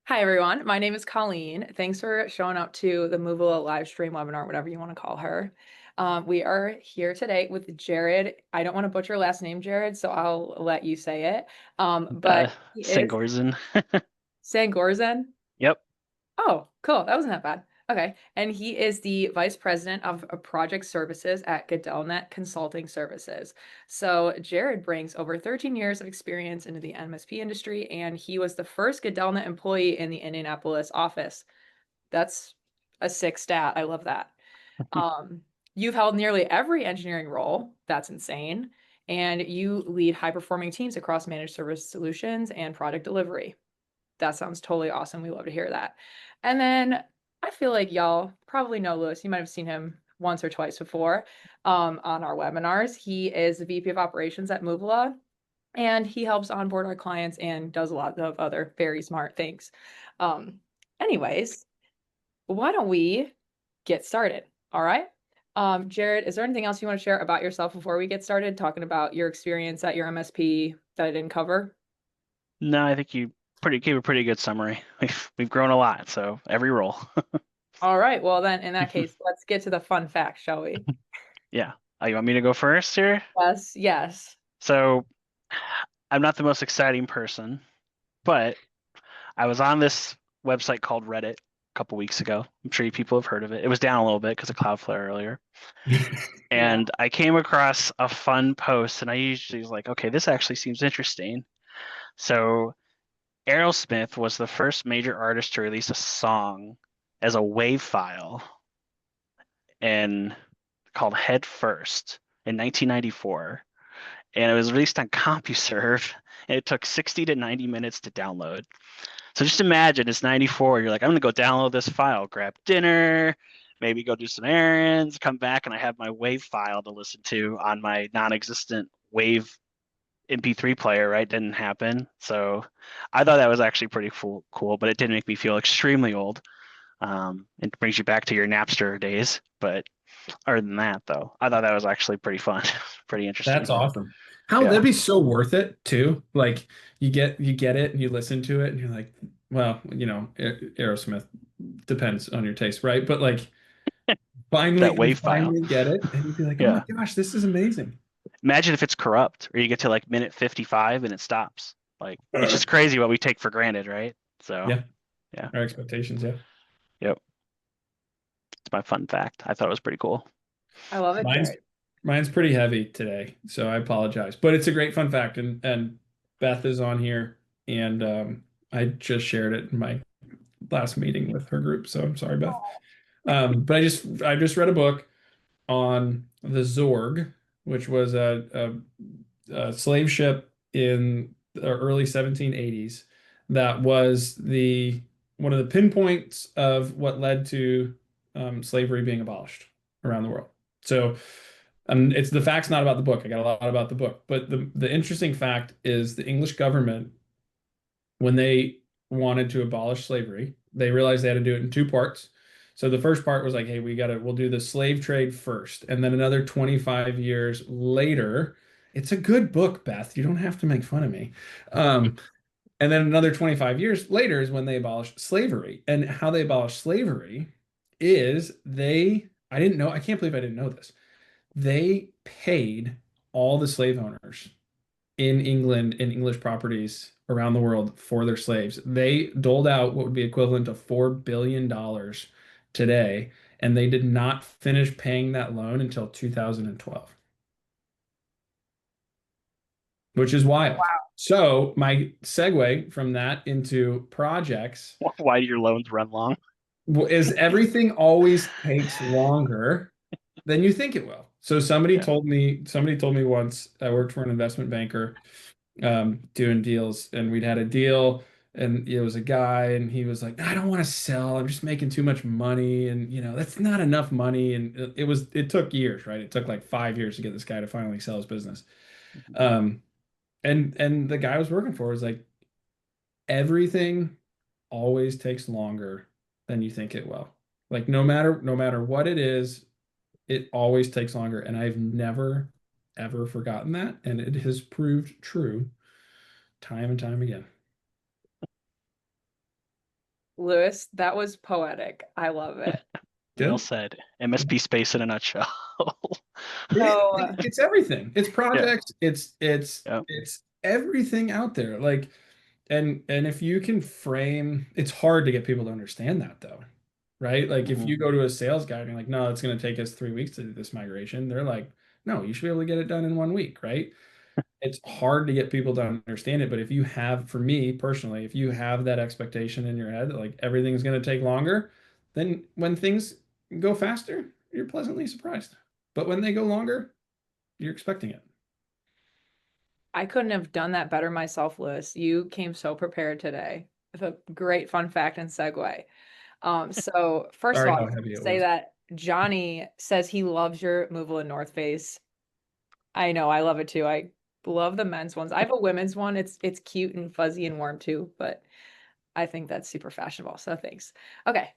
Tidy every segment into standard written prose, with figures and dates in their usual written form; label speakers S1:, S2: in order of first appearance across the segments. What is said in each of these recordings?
S1: Hi, everyone. My name is Colleen. Thanks for showing up to the Moovila live stream webinar, whatever you want to call her. We are here today with Jared. I don't want to butcher your last name, Jared, so I'll let you say it. But he is
S2: Sangeorzan.
S1: Sangeorzan.
S2: Yep.
S1: Oh, cool. That wasn't that bad. Okay. And he is the vice president of project services at GadellNet Consulting Services. So Jared brings over 13 years of experience into the MSP industry, and he was the first GadellNet employee in the Indianapolis office. That's a sick stat. I love that. Um, you've held nearly every engineering role. That's insane. And you lead high-performing teams across managed service solutions and product delivery. That sounds totally awesome. We love to hear that. And then I feel like y'all probably know Lewis. You might have seen him once or twice before on our webinars. He is the VP of operations at Moovila, and he helps onboard our clients and does a lot of other very smart things. Um, anyways, why don't we get started? All right. Jared, is there anything else you want to share about yourself before we get started talking about your experience at your MSP that I didn't cover?
S2: No, I think you gave a pretty good summary. We've grown a lot, so every role.
S1: All right. Well, then in that case, let's get to the fun facts, shall we?
S2: Yeah. You want me to go first here?
S1: Yes, yes.
S2: So I'm not the most exciting person, but I was on this website called Reddit a couple weeks ago. I'm sure you people have heard of it. It was down a little bit because of Cloudflare earlier.
S1: Yeah.
S2: And I came across a fun post, and I usually was like, okay, this actually seems interesting. So Aerosmith was the first major artist to release a song as a WAV file and called Head First in 1994. And it was released on CompuServe, and it took 60 to 90 minutes to download. So just imagine it's 94. You're like, I'm going to go download this file, grab dinner, maybe go do some errands, come back, and I have my WAV file to listen to on my non existent WAV MP3 player, right? Didn't happen. So I thought that was actually pretty cool, but it did make me feel extremely old. It brings you back to your Napster days. But other than that, though, I thought that was actually pretty fun, pretty
S3: That's
S2: interesting.
S3: awesome. How
S2: Yeah.
S3: that'd be so worth it too. Like you get it and you listen to it and you're like, well, Aerosmith depends on your taste, right? But like
S2: That
S3: you
S2: WAV file.
S3: finally get it and you'd be like, oh my
S2: Yeah.
S3: gosh, this is amazing.
S2: Imagine if it's corrupt or you get to like minute 55 and it stops. Like it's just crazy what we take for granted, right? So,
S3: Yeah,
S2: yeah.
S3: our expectations, yeah.
S2: Yep. It's my fun fact. I thought it was pretty cool.
S1: I love it,
S3: Mine's
S1: Jared.
S3: mine's pretty heavy today, so I apologize. But it's a great fun fact and Beth is on here and I just shared it in my last meeting with her group, so I'm sorry, Beth. But I just read a book on the Zorg, which was a slave ship in the early 1780s that was the one of the pinpoints of what led to slavery being abolished around the world. So it's the fact's not about the book. I got a lot about the book, but the interesting fact is the English government, when they wanted to abolish slavery, they realized they had to do it in two parts. So the first part was like, hey, we'll do the slave trade first. And then another 25 years later, it's a good book, Beth. You don't have to make fun of me. Um, and then another 25 years later is when they abolished slavery. And how they abolished slavery is I didn't know, I can't believe I didn't know this. They paid all the slave owners in England in English properties around the world for their slaves. They doled out what would be equivalent to $4 billion today, and they did not finish paying that loan until 2012, which is wild. So my segue from that into projects
S2: Why do your loans run long?
S3: is everything always takes longer than you think it will. So
S2: Yeah.
S3: somebody told me once, I worked for an investment banker doing deals, and we'd had a deal, and it was a guy, and he was like, I don't want to sell. I'm just making too much money, and that's not enough money. And it took years, right? It took like 5 years to get this guy to finally sell his business. Um, and the guy I was working for was like, everything always takes longer than you think it will. Like no matter what it is, it always takes longer. And I've never ever forgotten that. And it has proved true time and time again.
S1: Lewis, that was poetic. I love it.
S2: Well
S3: Good.
S2: said. MSP space in a nutshell.
S1: So
S3: It's everything. It's
S2: Yeah.
S3: projects.
S2: Yep.
S3: It's everything out there. Like, and if you can frame, it's hard to get people to understand that though, right? Like if
S2: Mhm.
S3: you go to a sales guy and you're like, no, it's going to take us 3 weeks to do this migration, they're like, no, you should be able to get it done in 1 week, right? It's hard to get people to understand it, but if you have, for me personally, if you have that expectation in your head that like everything's going to take longer, then when things go faster, you're pleasantly surprised. But when they go longer, you're expecting it.
S1: I couldn't have done that better myself, Lewis. You came so prepared today with a great fun fact and segue. So first of
S3: Sorry
S1: all,
S3: how
S1: I
S3: heavy it
S1: say
S3: was.
S1: that Johnny says he loves your Moovila North Face. I know, I love it too. I love the men's ones. I have a women's one. It's cute and fuzzy and warm too, but I think that's super fashionable. So thanks. Okay,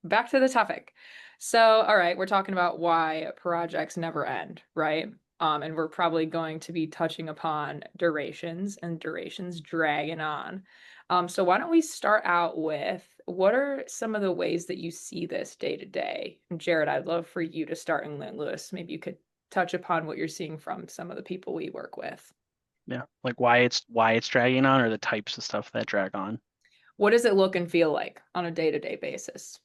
S1: back to the topic. So, all right, we're talking about why projects never end, right? And we're probably going to be touching upon durations and durations dragging on. So why don't we start out with what are some of the ways that you see this day to day? Jared, I'd love for you to start, and then Lewis, maybe you could touch upon what you're seeing from some of the people we work with.
S2: Yeah. Like why it's dragging on, or the types of stuff that drag on.
S1: What does it look and feel like on a day-to-day basis?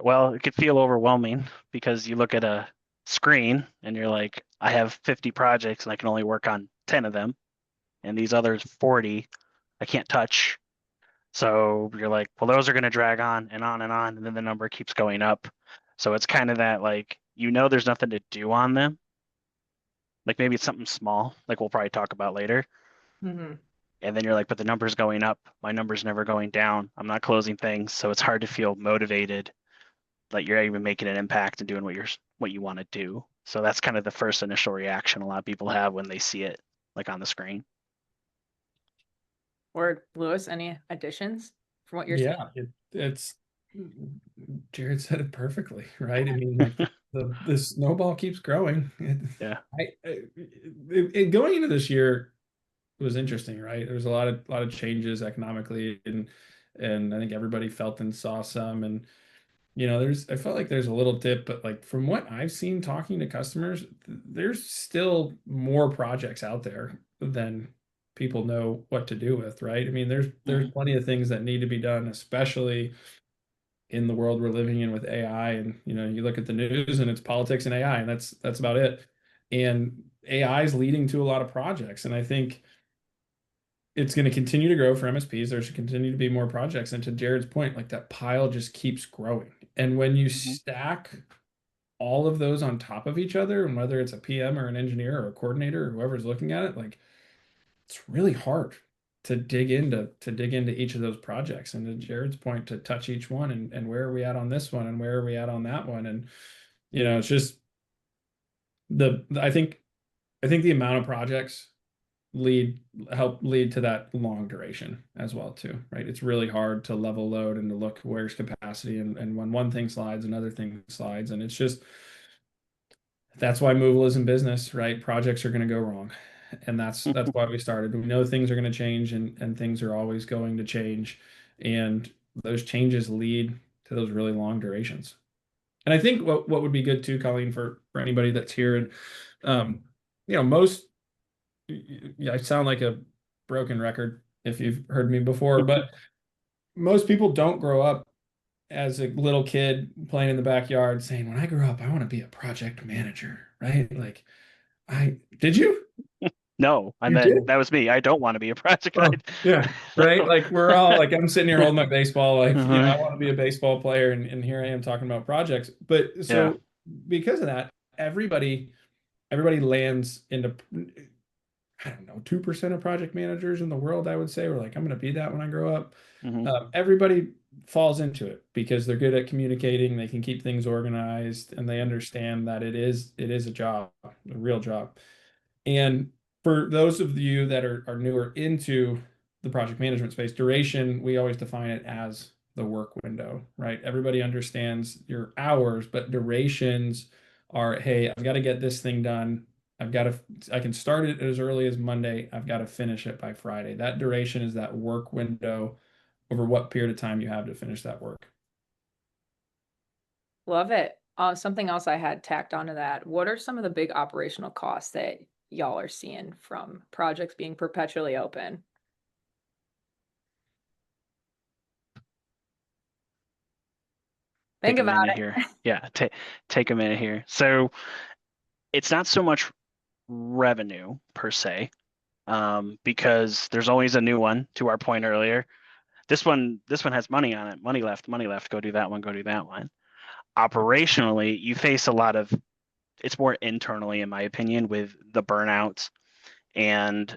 S2: Well, it could feel overwhelming because you look at a screen and you're like, I have 50 projects and I can only work on 10 of them, and these others 40 I can't touch. So you're like, well, those are going to drag on and on and on, and then the number keeps going up. So it's kind of that, like, there's nothing to do on them. Like maybe it's something small, like we'll probably talk about later.
S1: Mm-hmm.
S2: And then you're like, but the number's going up. My number's never going down. I'm not closing things. So it's hard to feel motivated, like you're even making an impact and doing what you want to do. So that's kind of the first initial reaction a lot of people have when they see it, like on the screen.
S1: Or Lewis, any additions from what you're saying?
S3: Yeah, it's Jared said it perfectly, right? I mean, like the snowball keeps growing.
S2: Yeah.
S3: Going into this year was interesting, right? There was a lot of changes economically, and I think everybody felt and saw some, and I felt like there's a little dip, but like from what I've seen talking to customers, there's still more projects out there than people know what to do with, right? I mean, there's plenty of things that need to be done, especially in the world we're living in with AI. And you look at the news and it's politics and AI, and that's about it. And AI is leading to a lot of projects, and I think it's going to continue to grow for MSPs. There should continue to be more projects. And to Jared's point, like that pile just keeps growing. And when you
S2: Mhm.
S3: stack all of those on top of each other, and whether it's a PM or an engineer or a coordinator or whoever's looking at it, like it's really hard to dig into each of those projects. And to Jared's point, to touch each one, and where are we at on this one, and where are we at on that one. And it's just the I think the amount of projects help lead to that long duration as well too, right? It's really hard to level load and to look where's capacity, and when one thing slides, another thing slides, and it's just that's why Moovil is in business, right? Projects are going to go wrong, and that's why we started. We know things are going to change, and things are always going to change, and those changes lead to those really long durations. And I think what would be good too, Colleen, for anybody that's here, and most yeah, I sound like a broken record if you've heard me before, but most people don't grow up as a little kid playing in the backyard saying, when I grow up, I want to be a project manager, right? Like, I did you?
S2: No,
S3: You did?
S2: that was me. I don't want to be a project
S3: Oh,
S2: guy.
S3: yeah, right. Like we're all like, I'm sitting here holding my baseball, like, I
S2: Mhm.
S3: want to be a baseball player, and here I am talking about projects. But
S2: Yeah.
S3: so because of that, everybody lands into, I don't know, 2% of project managers in the world, I would say, were like, I'm going to be that when I grow up.
S2: Hmm.
S3: Everybody falls into it because they're good at communicating, they can keep things organized, and they understand that it is a job, a real job. And for those of you that are newer into the project management space, duration, we always define it as the work window, right? Everybody understands your hours, but durations are, hey, I've got to get this thing done. I can start it as early as Monday. I've got to finish it by Friday. That duration is that work window over what period of time you have to finish that work.
S1: Love it. Something else I had tacked onto that. What are some of the big operational costs that y'all are seeing from projects being perpetually open? Think
S2: Take a
S1: about
S2: minute
S1: it.
S2: here. Yeah, take a minute here. So it's not so much revenue per se, because there's always a new one. To our point earlier, this one has money on it, money left, go do that one, go do that one. Operationally, you face a lot of, it's more internally, in my opinion, with the burnouts and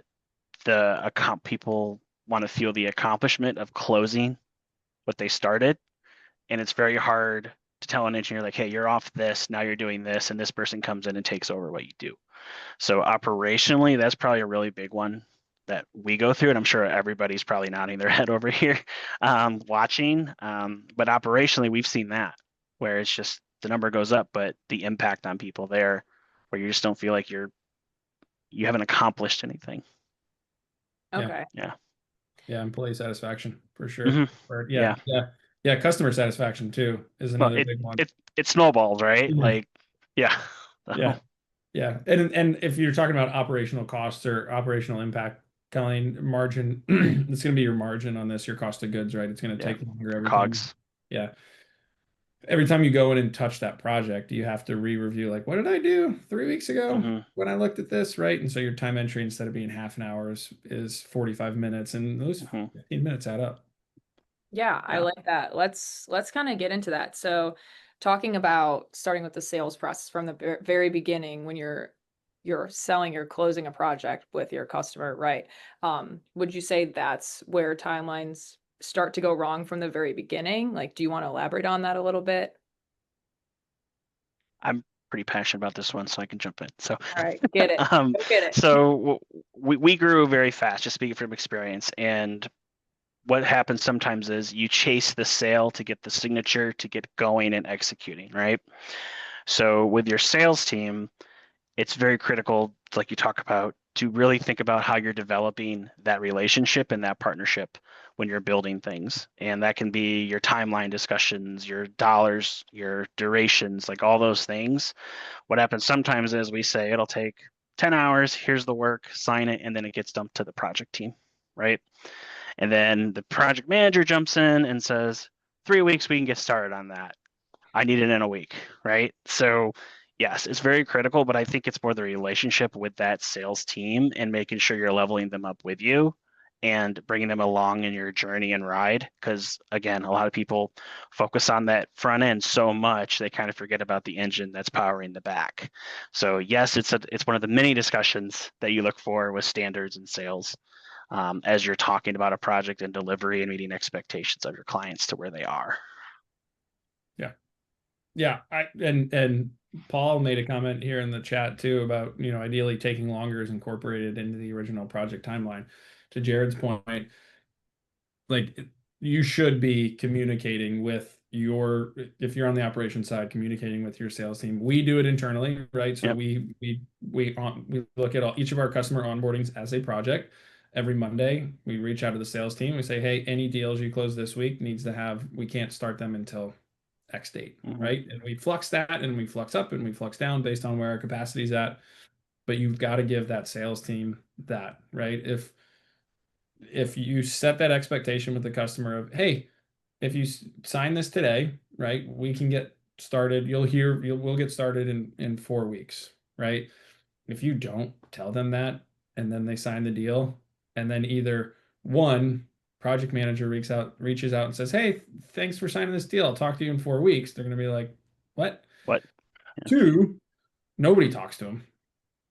S2: the people want to feel the accomplishment of closing what they started. And it's very hard to tell an engineer, like, hey, you're off this, now you're doing this, and this person comes in and takes over what you do. So operationally, that's probably a really big one that we go through, and I'm sure everybody's probably nodding their head over here watching. But operationally, we've seen that where it's just the number goes up, but the impact on people there, where you just don't feel like you haven't accomplished anything.
S1: Okay.
S3: Yeah, employee satisfaction for sure.
S2: Mhm.
S3: Or,
S2: Yeah.
S3: customer satisfaction too is
S2: Well,
S3: another big one.
S2: it snowballs, right?
S3: Yeah.
S2: Like, yeah.
S3: Yeah. Yeah. And if you're talking about operational costs or operational impact, Colleen, margin, it's going to be your margin on this, your cost of goods, right? It's going to
S2: Yeah.
S3: take longer every time.
S2: COGS.
S3: Yeah. Every time you go in and touch that project, you have to re-review, like, what did I do 3 weeks ago
S2: Mhm.
S3: when I looked at this, right? And so your time entry, instead of being half an hour, is 45 minutes, and those
S2: Mhm.
S3: 15 minutes add up.
S1: Yeah, I
S2: Yeah.
S1: like that. Let's kind of get into that. So, talking about starting with the sales process from the very beginning when you're selling, you're closing a project with your customer, right? Would you say that's where timelines start to go wrong from the very beginning? Like, do you want to elaborate on that a little bit?
S2: I'm pretty passionate about this one, so I can jump in. So,
S1: All right, get it.
S2: um,
S1: Go get it.
S2: so we grew very fast, just speaking from experience. And what happens sometimes is you chase the sale to get the signature, to get going and executing, right? So with your sales team, it's very critical, like you talk about, to really think about how you're developing that relationship and that partnership when you're building things. And that can be your timeline discussions, your dollars, your durations, like all those things. What happens sometimes is we say it'll take 10 hours, here's the work, sign it, and then it gets dumped to the project team, right? And then the project manager jumps in and says, 3 weeks, we can get started on that. I need it in a week, right? So yes, it's very critical, but I think it's more the relationship with that sales team and making sure you're leveling them up with you and bringing them along in your journey and ride. Because again, a lot of people focus on that front end so much they kind of forget about the engine that's powering the back. So yes, it's one of the many discussions that you look for with standards and sales, as you're talking about a project and delivery and meeting expectations of your clients to where they are.
S3: Yeah, and Paul made a comment here in the chat too about, ideally taking longer is incorporated into the original project timeline. To Jared's point, like, you should be communicating with if you're on the operations side, communicating with your sales team. We do it internally, right? So
S2: Yep.
S3: we look at each of our customer onboardings as a project. Every Monday, we reach out to the sales team. We say, hey, any deals you close this week we can't start them until X date,
S2: Mhm.
S3: right? And we flux that, and we flux up and we flux down based on where our capacity is at. But you've got to give that sales team that, right? If you set that expectation with the customer of, hey, if you sign this today, right, we can get started. We'll get started in 4 weeks, right? If you don't tell them that, and then they sign the deal, and then either one project manager reaches out and says, hey, thanks for signing this deal, I'll talk to you in 4 weeks, they're going to be like, what?
S2: What?
S3: Two, nobody talks to them,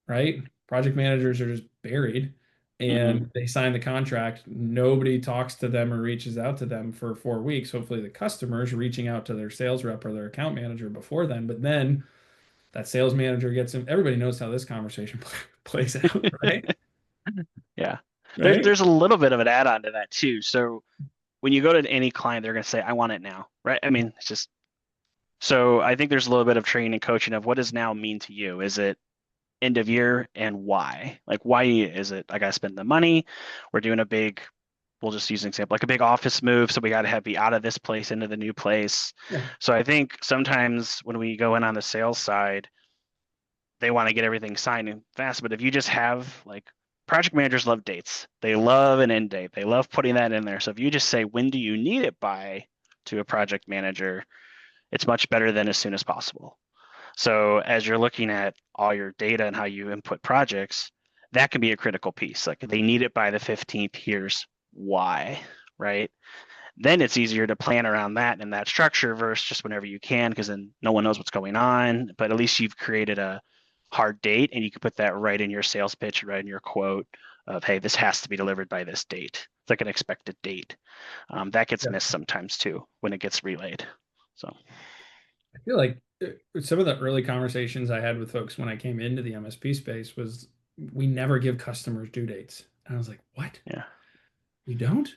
S3: right? Project managers are just buried, and they sign the contract. Nobody talks to them or reaches out to them for 4 weeks. Hopefully the customer's reaching out to their sales rep or their account manager before then, but then that sales manager gets him. Everybody knows how this conversation plays out, right?
S2: Yeah.
S3: Right?
S2: There's a little bit of an add-on to that too. So when you go to any client, they're going to say, I want it now, right? I mean, it's just, so I think there's a little bit of training and coaching of what does now mean to you? Is it end of year, and why? Like, why is it I got to spend the money? We're doing a big we'll just use an example, like a big office move. So we got to be out of this place into the new place.
S3: Yeah.
S2: So I think sometimes when we go in on the sales side, they want to get everything signed and fast. But if you just have like project managers love dates, they love an end date, they love putting that in there. So if you just say, when do you need it by to a project manager, it's much better than as soon as possible. So as you're looking at all your data and how you input projects, that can be a critical piece. Like they need it by the 15th, here's why, right? Then it's easier to plan around that and that structure versus just whenever you can, because then no one knows what's going on. But at least you've created a hard date and you can put that right in your sales pitch, right in your quote of, hey, this has to be delivered by this date. It's like an expected date. That gets missed sometimes too when it gets relayed. So
S3: I feel like some of the early conversations I had with folks when I came into the MSP space was we never give customers due dates. And I was like, what?
S2: yeah.
S3: We don't?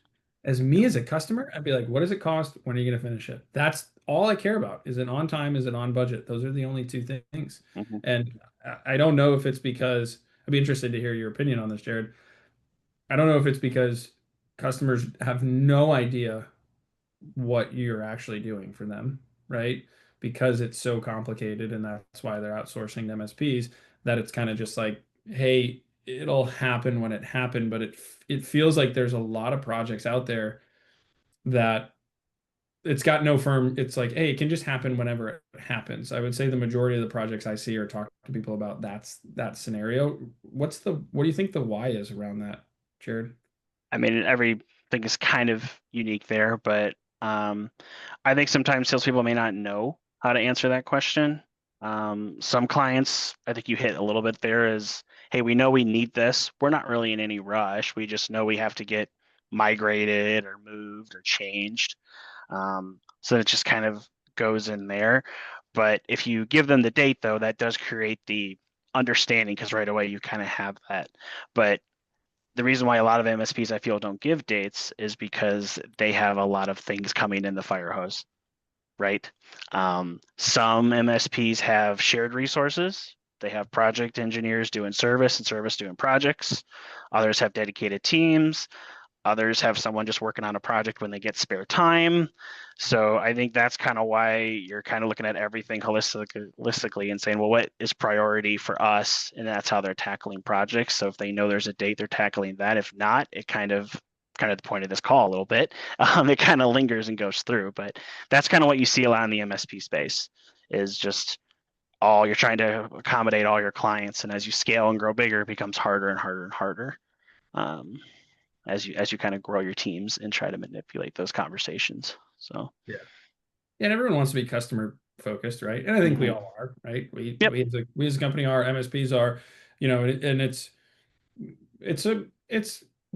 S3: As me as a customer, I'd be like, what does it cost? When are you going to finish it? That's all I care about. Is it on time? Is it on budget? Those are the only two things.
S2: Mm-hmm.
S3: And I don't know if it's because I'd be interested to hear your opinion on this, Jared. I don't know if it's because customers have no idea what you're actually doing for them, right? Because it's so complicated and that's why they're outsourcing to MSPs, that it's kind of just like, hey, it'll happen when it happened, but it feels like there's a lot of projects out there that it's got no firm. It's like, hey, it can just happen whenever it happens. I would say the majority of the projects I see or talk to people about, that's that scenario. What do you think the why is around that, Jared?
S2: I mean, everything is kind of unique there, but I think sometimes salespeople may not know how to answer that question. Some clients, I think you hit a little bit there, is, hey, we know we need this. We're not really in any rush. We just know we have to get migrated or moved or changed. So it just kind of goes in there. But if you give them the date, though, that does create the understanding, because right away you kind of have that. But the reason why a lot of MSPs I feel don't give dates is because they have a lot of things coming in the fire hose, right? Some MSPs have shared resources. They have project engineers doing service and service doing projects. Others have dedicated teams. Others have someone just working on a project when they get spare time. So I think that's kind of why you're kind of looking at everything holistically and saying, well, what is priority for us? And that's how they're tackling projects. So if they know there's a date, they're tackling that. If not, it kind of the point of this call a little bit. It kind of lingers and goes through. But that's kind of what you see a lot in the MSP space, is just you're trying to accommodate all your clients. And as you scale and grow bigger, it becomes harder and harder and harder. As you kind of grow your teams and try to manipulate those conversations. So
S3: yeah, and everyone wants to be customer focused, right? And I think we all are, right? We as a company are, MSPs are, and it's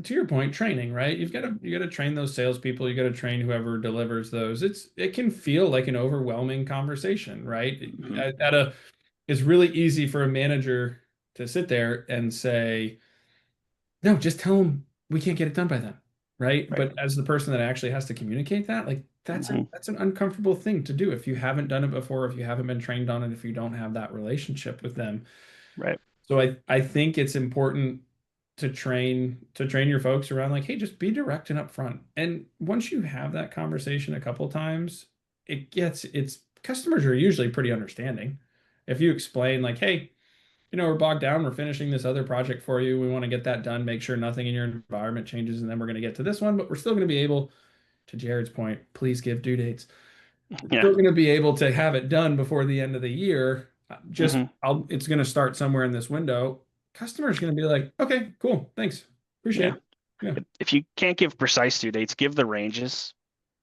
S3: to your point, training, right? You got to train those salespeople. You got to train whoever delivers those. It can feel like an overwhelming conversation, right? It's really easy for a manager to sit there and say, no, just tell them we can't get it done by then, right? But as the person that actually has to communicate that, like that's an uncomfortable thing to do if you haven't done it before, if you haven't been trained on it, if you don't have that relationship with them.
S2: Right.
S3: So I think it's important to train your folks around like, hey, just be direct and upfront. And once you have that conversation a couple times, it's customers are usually pretty understanding. If you explain like, hey, we're bogged down. We're finishing this other project for you. We want to get that done, make sure nothing in your environment changes, and then we're going to get to this one, but we're still going to be able, to Jared's point, please give due dates. We're still going to be able to have it done before the end of the year. It's going to start somewhere in this window. Customer's going to be like, okay, cool, thanks, appreciate it. Yeah.
S2: If you can't give precise due dates, give the ranges.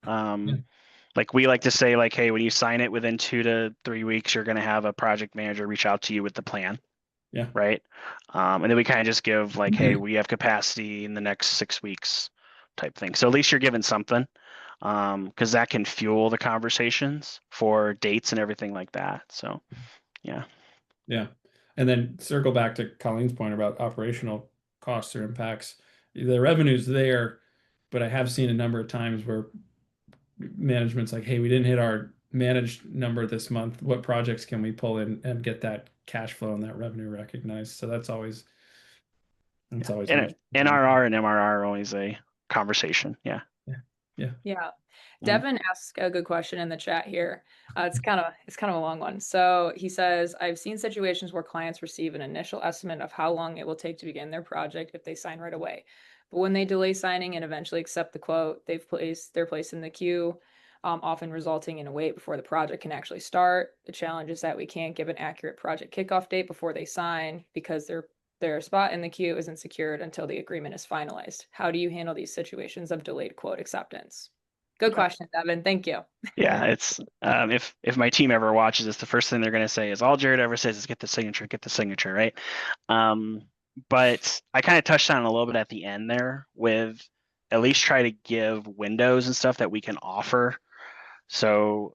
S2: Like we like to say, like, hey, when you sign it within 2 to 3 weeks, you're going to have a project manager reach out to you with the plan.
S3: Yeah.
S2: Right. And then we kind of just give like, hey, we have capacity in the next 6 weeks type thing. So at least you're given something, because that can fuel the conversations for dates and everything like that. So, yeah.
S3: Yeah. And then circle back to Colleen's point about operational costs or impacts. The revenue's there, but I have seen a number of times where management's like, hey, we didn't hit our managed number this month. What projects can we pull in and get that cash flow and that revenue recognized? So that's always
S2: NRR and MRR are always a conversation. Yeah.
S1: Yeah.
S2: Mhm.
S1: Devin asked a good question in the chat here. It's kind of a long one. So he says, I've seen situations where clients receive an initial estimate of how long it will take to begin their project if they sign right away. But when they delay signing and eventually accept the quote, they're placed in the queue, often resulting in a wait before the project can actually start. The challenge is that we can't give an accurate project kickoff date before they sign because their spot in the queue isn't secured until the agreement is finalized. How do you handle these situations of delayed quote acceptance? Good question, Devin. Thank you.
S2: Yeah, it's if my team ever watches this, the first thing they're going to say is all Jared ever says is get the signature, right? But I kind of touched on it a little bit at the end there with at least try to give windows and stuff that we can offer. So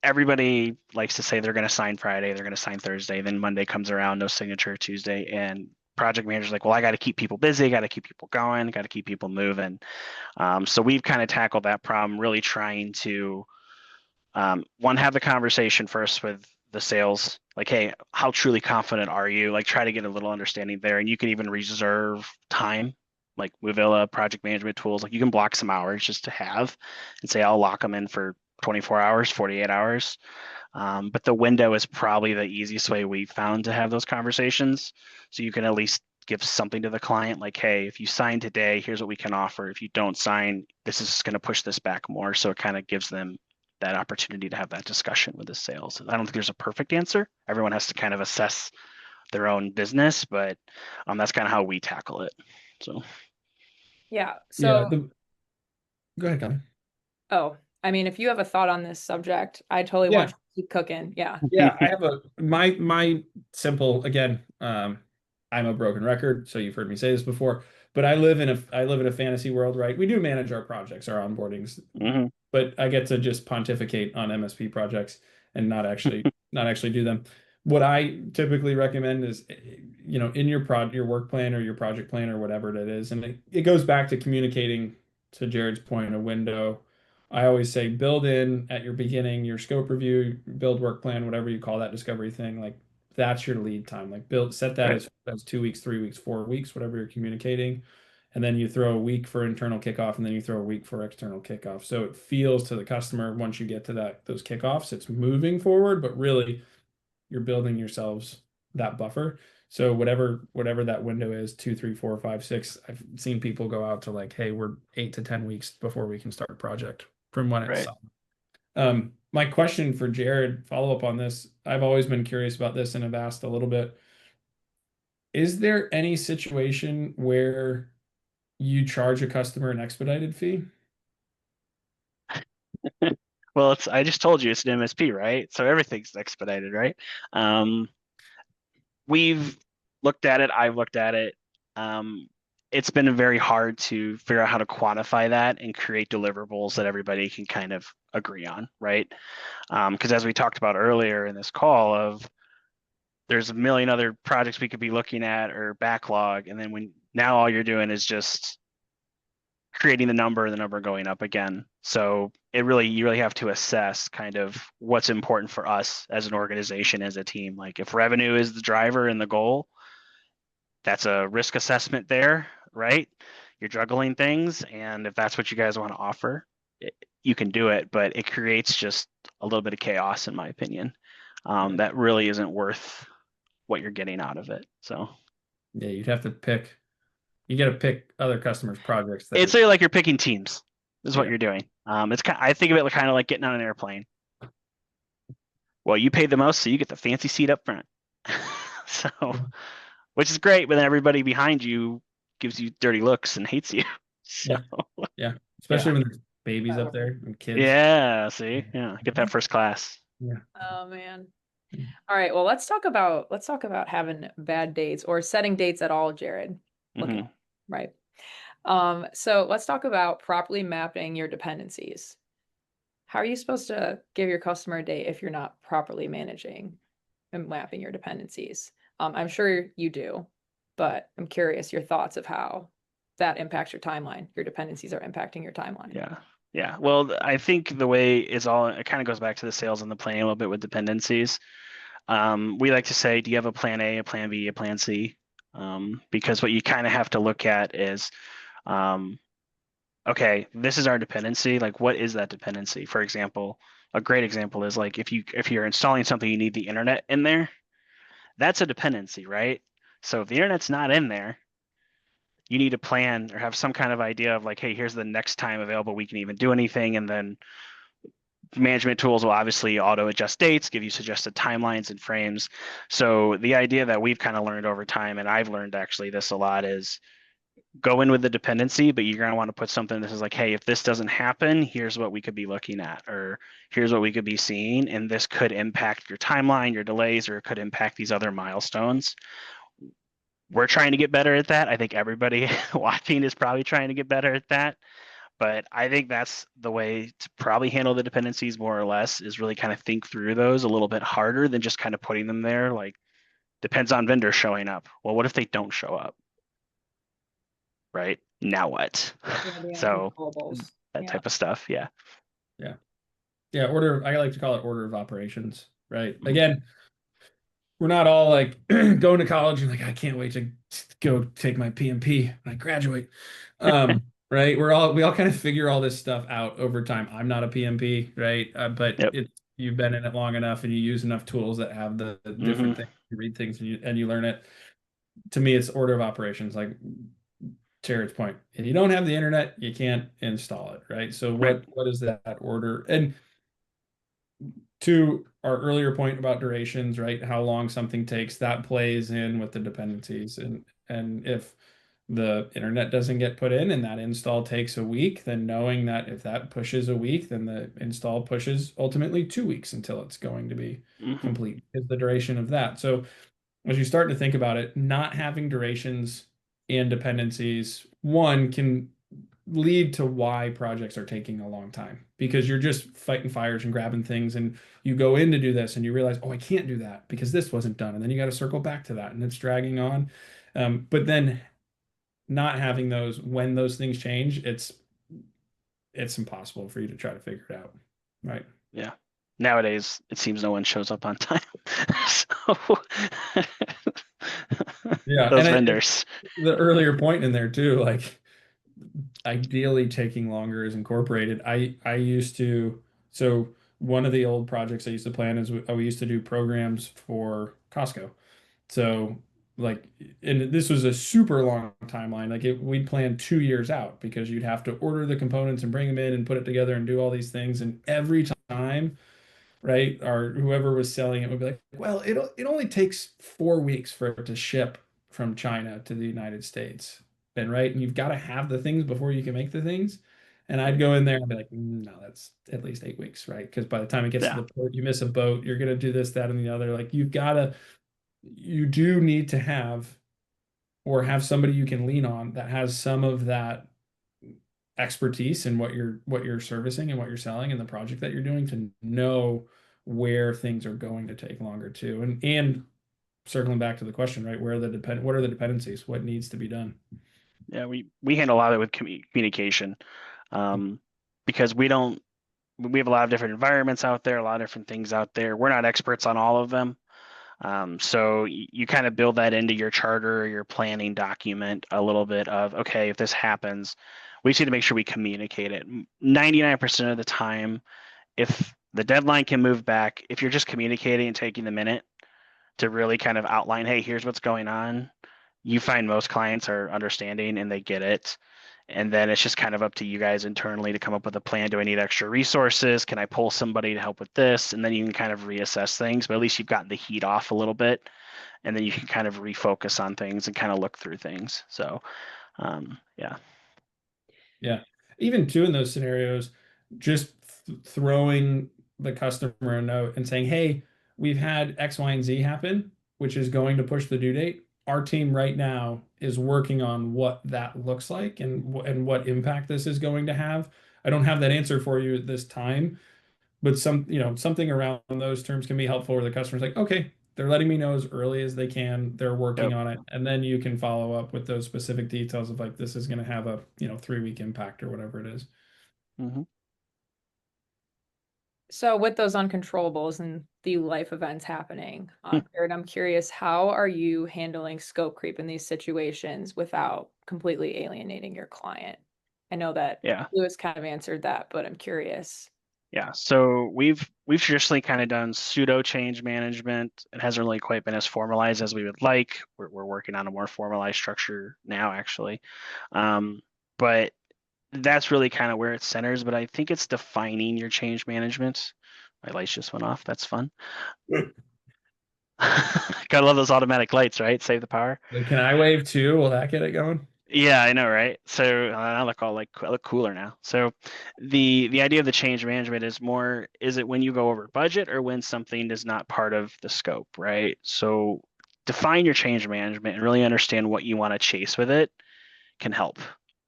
S2: everybody likes to say they're going to sign Friday, they're going to sign Thursday, then Monday comes around, no signature Tuesday, and project manager's like, well, I got to keep people busy, got to keep people going, got to keep people moving. So we've kind of tackled that problem, really trying to one, have the conversation first with the sales, like, hey, how truly confident are you? Like, try to get a little understanding there, and you can even reserve time, like Moovila project management tools. Like, you can block some hours just to have, and say, I'll lock them in for 24 hours, 48 hours. But the window is probably the easiest way we found to have those conversations. So you can at least give something to the client, like, hey, if you sign today, here's what we can offer. If you don't sign, this is going to push this back more. So it kind of gives them that opportunity to have that discussion with the sales. I don't think there's a perfect answer. Everyone has to kind of assess their own business, but that's kind of how we tackle it. So
S1: Yeah.
S3: Yeah.
S1: So,
S3: Go ahead, Colin.
S1: oh, I mean, if you have a thought on this subject, I totally
S3: Yeah.
S1: want you to keep cooking. Yeah.
S3: Yeah, I have my simple, again, I'm a broken record, so you've heard me say this before, but I live in a fantasy world, right? We do manage our projects, our onboardings,
S2: Mhm.
S3: but I get to just pontificate on MSP projects and not actually do them. What I typically recommend is, in your work plan or your project plan or whatever it is, and it goes back to communicating, to Jared's point, a window. I always say build in at your beginning your scope review, build work plan, whatever you call that discovery thing. Like, that's your lead time. Like, set that
S2: Right.
S3: as 2 weeks, 3 weeks, 4 weeks, whatever you're communicating. And then you throw a week for internal kickoff, and then you throw a week for external kickoff. So it feels to the customer, once you get to those kickoffs, it's moving forward, but really you're building yourselves that buffer. So whatever that window is, 2, 3, 4, 5, 6. I've seen people go out to, like, hey, we're 8 to 10 weeks before we can start a project from when it's
S2: Right.
S3: signed. My question for Jared, follow up on this. I've always been curious about this and have asked a little bit. Is there any situation where you charge a customer an expedited fee?
S2: Well, I just told you it's an MSP, right? So everything's expedited, right? We've looked at it. I've looked at it. It's been very hard to figure out how to quantify that and create deliverables that everybody can kind of agree on, right? Because as we talked about earlier in this call, there's a million other projects we could be looking at or backlog, and then now all you're doing is just creating the number going up again. So you really have to assess kind of what's important for us as an organization, as a team. Like, if revenue is the driver and the goal, that's a risk assessment there, right? You're juggling things, and if that's what you guys want to offer, you can do it, but it creates just a little bit of chaos, in my opinion. That really isn't worth what you're getting out of it. So
S3: Yeah, you got to pick other customers' projects that
S2: it's
S3: are,
S2: like you're picking teams, is what
S3: yeah.
S2: you're doing. I think of it kind of like getting on an airplane. Well, you pay the most, so you get the fancy seat up front. So, which is great, but then everybody behind you gives you dirty looks and hates you. So,
S3: Yeah. Especially when there's babies up there and kids.
S2: yeah, see, yeah, get that first class.
S3: Yeah.
S1: Oh man. All right. Well, let's talk about having bad dates or setting dates at all, Jared. Looking
S2: Mhm.
S1: right. So let's talk about properly mapping your dependencies. How are you supposed to give your customer a date if you're not properly managing and mapping your dependencies? I'm sure you do, but I'm curious your thoughts of how that impacts your timeline. Your dependencies are impacting your timeline.
S2: Yeah. Yeah. Well, I think the way it kind of goes back to the sales and the planning a little bit with dependencies. We like to say, do you have a plan A, a plan B, a plan C? Because what you kind of have to look at is, okay, this is our dependency. Like, what is that dependency? For example, a great example is like if you're installing something, you need the internet in there. That's a dependency, right? So if the internet's not in there, you need to plan or have some kind of idea of like, hey, here's the next time available we can even do anything. And then management tools will obviously auto adjust dates, give you suggested timelines and frames. So the idea that we've kind of learned over time, and I've learned actually this a lot, is go in with the dependency, but you're going to want to put something that is like, hey, if this doesn't happen, here's what we could be looking at, or here's what we could be seeing. And this could impact your timeline, your delays, or it could impact these other milestones. We're trying to get better at that. I think everybody watching is probably trying to get better at that. But I think that's the way to probably handle the dependencies more or less, is really kind of think through those a little bit harder than just kind of putting them there. Like, depends on vendors showing up. Well, what if they don't show up? Right? Now what?
S1: Yeah, the
S2: So
S1: uncontrollables.
S2: that
S1: Yeah.
S2: type of stuff. Yeah.
S3: Yeah, I like to call it order of operations, right? Again, we're not all like going to college and like, I can't wait to go take my PMP when I graduate. Right? We all kind of figure all this stuff out over time. I'm not a PMP, right? But
S2: Yep.
S3: you've been in it long enough and you use enough tools that have the different things. You read things and you learn it. To me, it's order of operations. Like Jared's point, if you don't have the internet, you can't install it, right? So what is that order? And to our earlier point about durations, right? How long something takes, that plays in with the dependencies. And if the internet doesn't get put in and that install takes a week, then knowing that if that pushes a week, then the install pushes ultimately 2 weeks until it's going to be complete, is the duration of that. So as you start to think about it, not having durations and dependencies, one, can lead to why projects are taking a long time, because you're just fighting fires and grabbing things, and you go in to do this and you realize, oh, I can't do that because this wasn't done, and then you got to circle back to that and it's dragging on. But then not having those, when those things change, it's impossible for you to try to figure it out, right?
S2: Yeah. Nowadays, it seems no one shows up on time. So
S3: Yeah,
S2: those
S3: and
S2: vendors.
S3: the earlier point in there too, like ideally taking longer is incorporated. I used to, so one of the old projects I used to plan is we used to do programs for Costco. So like, and this was a super long timeline. Like we'd plan 2 years out because you'd have to order the components and bring them in and put it together and do all these things. And every time, right, or whoever was selling it would be like, well, it only takes 4 weeks for it to ship from China to the United States. And right, and you've got to have the things before you can make the things. And I'd go in there and be like, no, that's at least 8 weeks, right? Because by the time it gets to
S2: Yeah.
S3: the port, you miss a boat, you're gonna do this, that, and the other. Like you do need to have, or have somebody you can lean on that has some of that expertise in what you're servicing and what you're selling and the project that you're doing, to know where things are going to take longer too. And circling back to the question, right? What are the dependencies? What needs to be done?
S2: Yeah, we handle a lot of it with communication, because we have a lot of different environments out there, a lot of different things out there. We're not experts on all of them. So you kind of build that into your charter or your planning document a little bit of, okay, if this happens, we just need to make sure we communicate it. 99% of the time, if the deadline can move back, if you're just communicating and taking the minute to really kind of outline, hey, here's what's going on, you find most clients are understanding and they get it. And then it's just kind of up to you guys internally to come up with a plan. Do I need extra resources? Can I pull somebody to help with this? And then you can kind of reassess things, but at least you've gotten the heat off a little bit. And then you can kind of refocus on things and kind of look through things. So, yeah.
S3: Yeah. Even too, in those scenarios, just throwing the customer a note and saying, hey, we've had X, Y, and Z happen, which is going to push the due date. Our team right now is working on what that looks like and what impact this is going to have. I don't have that answer for you at this time, but something around those terms can be helpful, where the customer's like, okay, they're letting me know as early as they can, they're working
S2: Yep.
S3: on it, and then you can follow up with those specific details of like, this is going to have a 3-week impact or whatever it is.
S2: Mm-hmm.
S1: So with those uncontrollables and the life events happening, Jared, I'm curious, how are you handling scope creep in these situations without completely alienating your client? I know that
S2: Yeah.
S1: Lewis kind of answered that, but I'm curious.
S2: Yeah, so we've traditionally kind of done pseudo change management. It hasn't really quite been as formalized as we would like. We're working on a more formalized structure now, actually. But that's really kind of where it centers. But I think it's defining your change management. My lights just went off. That's fun. Gotta love those automatic lights, right? Save the power.
S3: Can I wave too? Will that get it going?
S2: Yeah, I know, right? So I look I look cooler now. So the idea of the change management is more, is it when you go over budget or when something is not part of the scope, right? So define your change management and really understand what you want to chase with it can help.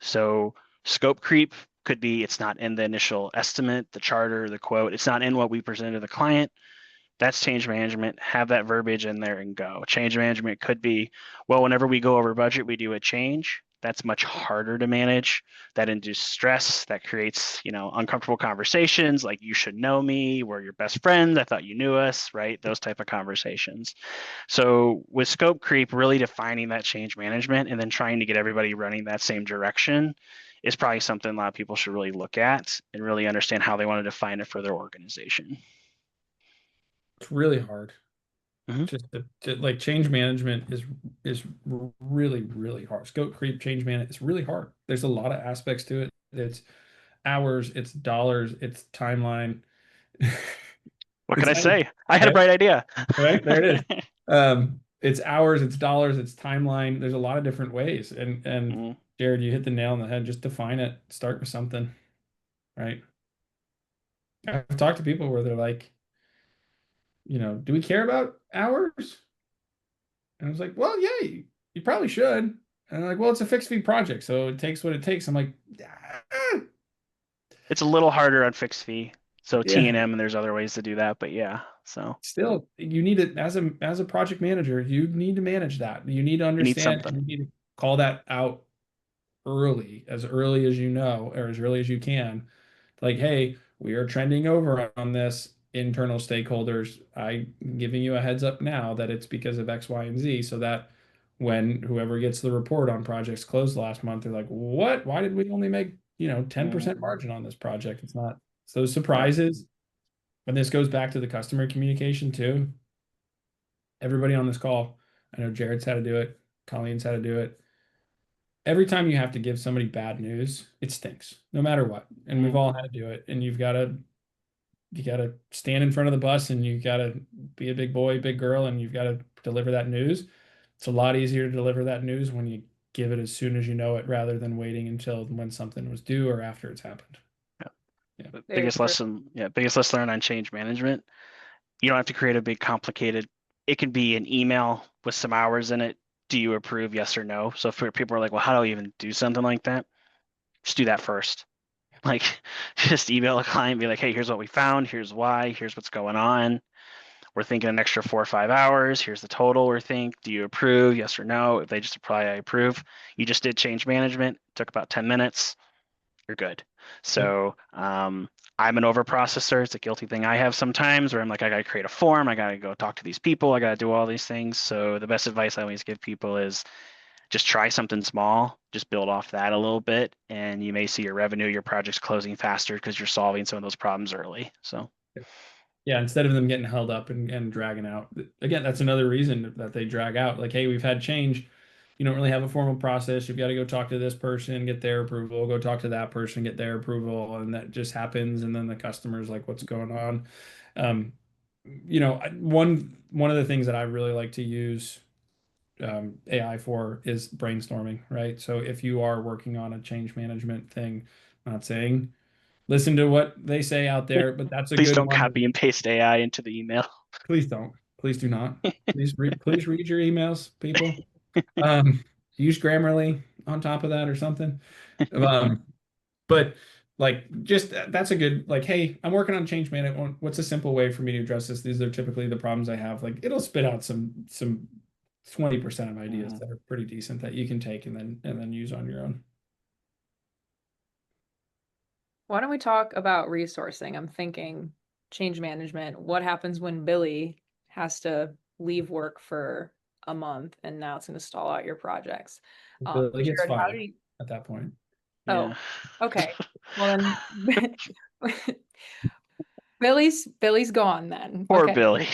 S2: So scope creep could be it's not in the initial estimate, the charter, the quote, it's not in what we presented to the client. That's change management. Have that verbiage in there and go. Change management could be, well, whenever we go over budget, we do a change. That's much harder to manage. That induces stress. That creates, uncomfortable conversations like, you should know me. We're your best friends. I thought you knew us, right? Those type of conversations. So with scope creep, really defining that change management and then trying to get everybody running that same direction is probably something a lot of people should really look at and really understand how they want to define it for their organization.
S3: It's really hard.
S2: Mhm.
S3: Just like change management is really, really hard. Scope creep, change management, it's really hard. There's a lot of aspects to it. It's hours, it's dollars, it's timeline.
S2: What
S3: It's
S2: can I
S3: how you,
S2: say? I had a
S3: right?
S2: bright idea.
S3: Right? There it is. It's hours, it's dollars, it's timeline. There's a lot of different ways. And
S2: Mhm.
S3: Jared, you hit the nail on the head. Just define it. Start with something, right? I've talked to people where they're like, do we care about hours? And I was like, well, yeah, you probably should. And they're like, well, it's a fixed fee project, so it takes what it takes. I'm like, ah,
S2: It's a little harder on fixed fee. So
S3: yeah.
S2: T&M, and there's other ways to do that, but yeah. So
S3: Still, you need it as a project manager, you need to manage that. You need to
S2: you need
S3: understand,
S2: something.
S3: you need to call that out early as you know, or as early as you can. Like, hey, we are trending over on this, internal stakeholders. I'm giving you a heads up now that it's because of X, Y, and Z, so that when whoever gets the report on projects closed last month, they're like, what? Why did we only make,
S2: Mhm.
S3: 10% margin on this project? It's not. So
S2: Yeah.
S3: surprises. And this goes back to the customer communication too. Everybody on this call, I know Jared's had to do it, Colleen's had to do it. Every time you have to give somebody bad news, it stinks, no matter what. And we've
S2: Mhm.
S3: all had to do it. And you gotta stand in front of the bus and you gotta be a big boy, big girl, and you've got to deliver that news. It's a lot easier to deliver that news when you give it as soon as you know it rather than waiting until when something was due or after it's happened.
S2: Yeah.
S3: Yeah.
S2: But
S1: Very true.
S2: biggest lesson learned on change management. You don't have to create a big complicated, it can be an email with some hours in it. Do you approve, yes or no? So if people are like, well, how do I even do something like that? Just do that first. Like, just email a client, be like, hey, here's what we found, here's why, here's what's going on. We're thinking an extra 4 or 5 hours. Here's the total we're think. Do you approve? Yes or no? If they just reply, I approve. You just did change management. Took about 10 minutes. You're good.
S3: Yep.
S2: So I'm an over processor. It's a guilty thing I have sometimes where I'm like, I got to create a form. I got to go talk to these people. I got to do all these things. So the best advice I always give people is just try something small. Just build off that a little bit. And you may see your revenue, your projects closing faster because you're solving some of those problems early. So
S3: Yeah, instead of them getting held up and dragging out. Again, that's another reason that they drag out. Like, hey, we've had change. You don't really have a formal process. You've got to go talk to this person, get their approval, go talk to that person, get their approval, and that just happens. And then the customer's like, what's going on? Um, one of the things that I really like to use AI for is brainstorming, right? So if you are working on a change management thing, I'm not saying listen to what they say out there, but that's a
S2: please
S3: good
S2: don't
S3: one.
S2: copy and paste AI into the email.
S3: Please don't. Please do not. Please read your emails, people. Use Grammarly on top of that or something. Um, but like just that's a good like, hey, I'm working on change management. What's a simple way for me to address this? These are typically the problems I have. Like it'll spit out some 20% of ideas
S2: Mhm.
S3: that are pretty decent that you can take and then use on your own.
S1: Why don't we talk about resourcing? I'm thinking change management. What happens when Billy has to leave work for a month and now it's going to stall out your projects?
S3: Billy gets
S1: Jared, how do
S3: fired
S1: you,
S3: at that point.
S1: Oh,
S2: Yeah.
S1: okay. Well then, Billy's gone then.
S2: Poor
S1: Okay.
S2: Billy.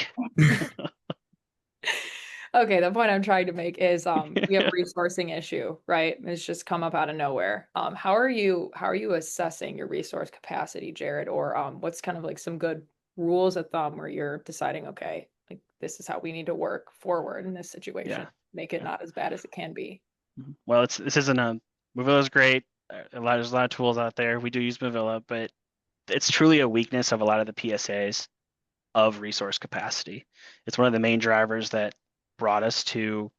S1: Okay, the point I'm trying to make is we have a resourcing issue, right? It's just come up out of nowhere. How are you assessing your resource capacity, Jared? Or what's kind of like some good rules of thumb where you're deciding, okay, like this is how we need to work forward in this situation,
S2: Yeah.
S1: make it not as bad as it can be.
S2: Well, this isn't Movila's great. There's a lot of tools out there. We do use Movila, but it's truly a weakness of a lot of the PSAs of resource capacity. It's one of the main drivers that brought us to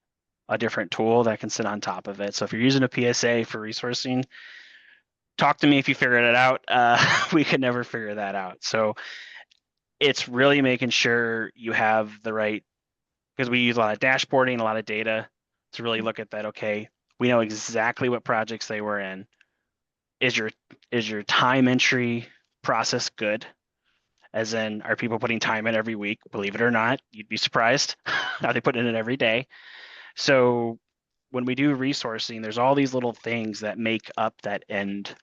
S2: a different tool that can sit on top of it. So if you're using a PSA for resourcing, talk to me if you figured it out. We could never figure that out. So it's really making sure you have the right, because we use a lot of dashboarding, a lot of data to really look at that. Okay, we know exactly what projects they were in. Is your time entry process good? As in, are people putting time in every week? Believe it or not, you'd be surprised how they put in it every day. So when we do resourcing, there's all these little things that make up that end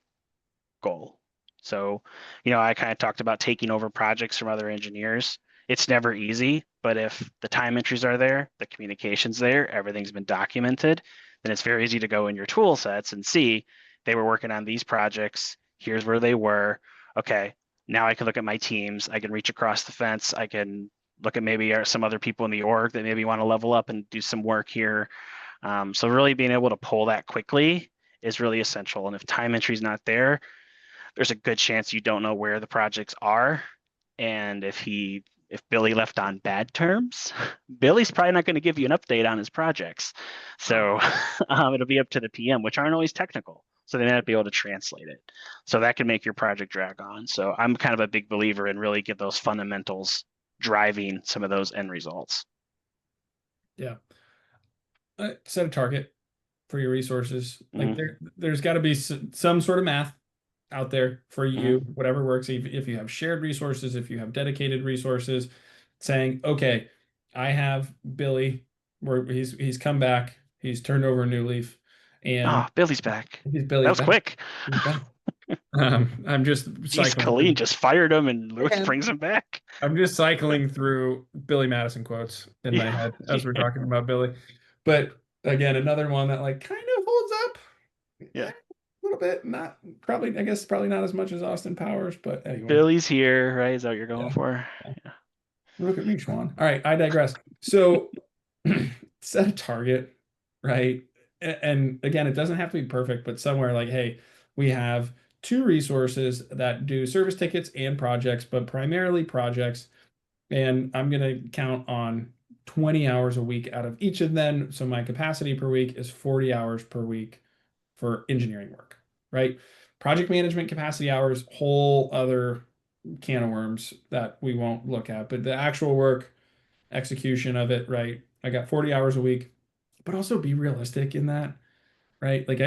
S2: goal. So, I kind of talked about taking over projects from other engineers. It's never easy, but if the time entries are there, the communication's there, everything's been documented, then it's very easy to go in your tool sets and see they were working on these projects. Here's where they were. Okay, now I can look at my teams. I can reach across the fence. I can look at maybe some other people in the org that maybe want to level up and do some work here. So really being able to pull that quickly is really essential. And if time entry is not there, there's a good chance you don't know where the projects are. And if Billy left on bad terms, Billy's probably not going to give you an update on his projects. So it'll be up to the PM, which aren't always technical. So they may not be able to translate it. So that can make your project drag on. So I'm kind of a big believer in really get those fundamentals driving some of those end results.
S3: Yeah. Set a target for your resources. Like there's got to be some sort of math out there for you, whatever works. If you have shared resources, if you have dedicated resources, saying, okay, I have Billy, where he's come back, he's turned over a new leaf, and
S2: Billy's back.
S3: Billy's
S2: That was
S3: back.
S2: quick.
S3: He's back. I'm just cycling.
S2: Colleen just fired him and Lewis brings him back.
S3: I'm just cycling through Billy Madison quotes in my head as we're talking about Billy. But again, another one that like kind of holds up.
S2: Yeah.
S3: A little bit. Not probably, I guess probably not as much as Austin Powers, but anyway.
S2: Billy's here, right? Is that what you're going for?
S3: Yeah. Look at me, Schwan. All right, I digress. So set a target, right? And again, it doesn't have to be perfect, but somewhere like, hey, we have 2 resources that do service tickets and projects, but primarily projects. And I'm going to count on 20 hours a week out of each of them. So my capacity per week is 40 hours per week for engineering work, right? Project management capacity hours, whole other can of worms that we won't look at, but the actual work, execution of it, right? I got 40 hours a week, but also be realistic in that, right? Like